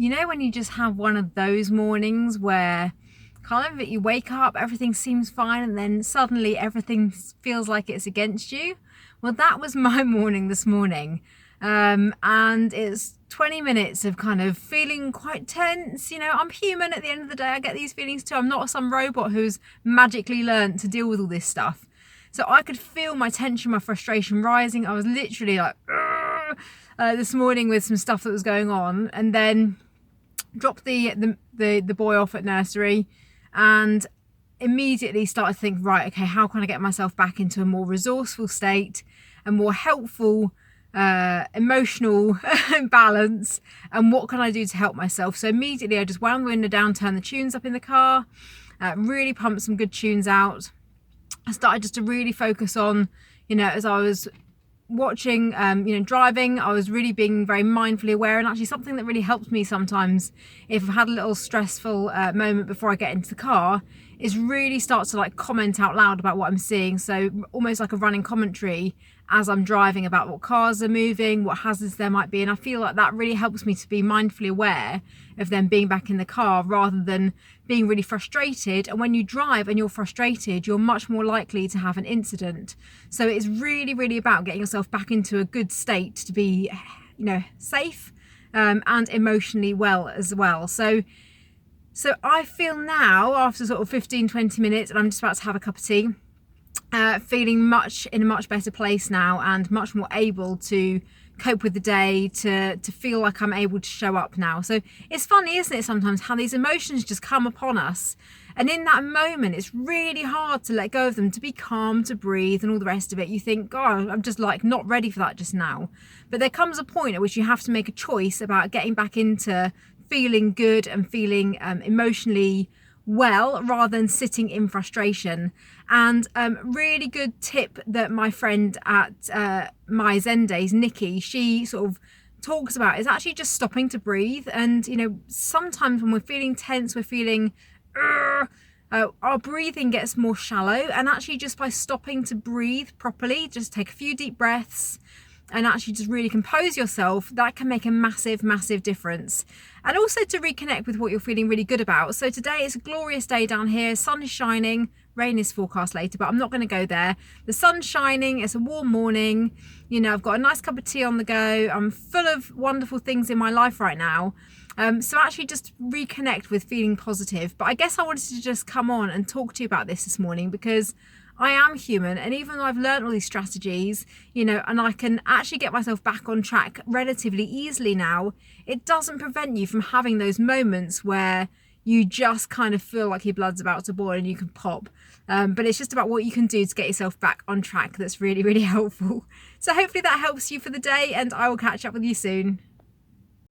You know when you just have one of those mornings where kind of you wake up, everything seems fine, and then suddenly everything feels like it's against you? Well, that was my morning this morning. And it's 20 minutes of kind of feeling quite tense. You know, I'm human at the end of the day. I get these feelings too. I'm not some robot who's magically learned to deal with all this stuff. So I could feel my tension, my frustration rising. I was literally like, this morning with some stuff that was going on, and then dropped the boy off at nursery and immediately started to think, right, okay, how can I get myself back into a more resourceful state, a more helpful emotional balance, and what can I do to help myself? So immediately I just wound the window down, turned the tunes up in the car, really pumped some good tunes out. I started just to really focus on, you know, as I was watching, driving, I was really being very mindfully aware. And actually something that really helps me sometimes if I've had a little stressful moment before I get into the car is really start to like comment out loud about what I'm seeing. So almost like a running commentary as I'm driving about what cars are moving, what hazards there might be. And I feel like that really helps me to be mindfully aware of them being back in the car rather than being really frustrated. And when you drive and you're frustrated, you're much more likely to have an incident. So it's really, really about getting yourself back into a good state to be, you know, safe and emotionally well as well. So I feel now after sort of 15-20 minutes, and I'm just about to have a cup of tea, feeling in a much better place now and much more able to cope with the day, to feel like I'm able to show up now. So it's funny, isn't it, sometimes how these emotions just come upon us, and in that moment it's really hard to let go of them, to be calm, to breathe and all the rest of it. You think, God, I'm just like not ready for that just now. But there comes a point at which you have to make a choice about getting back into feeling good and feeling emotionally well rather than sitting in frustration. And really good tip that my friend at my Zen Days, Nikki, she sort of talks about is actually just stopping to breathe. And you know, sometimes when we're feeling tense, we're feeling our breathing gets more shallow, and actually just by stopping to breathe properly, just take a few deep breaths and actually just really compose yourself, that can make a massive difference. And also to reconnect with what you're feeling really good about. So today is a glorious day down here, sun is shining, rain is forecast later, but I'm not going to go there. The sun's shining, it's a warm morning, you know, I've got a nice cup of tea on the go, I'm full of wonderful things in my life right now. So actually just reconnect with feeling positive. But I guess I wanted to just come on and talk to you about this morning because I am human, and even though I've learned all these strategies, you know, and I can actually get myself back on track relatively easily now, it doesn't prevent you from having those moments where you just kind of feel like your blood's about to boil and you can pop. But it's just about what you can do to get yourself back on track that's really, really helpful. So hopefully that helps you for the day, and I will catch up with you soon.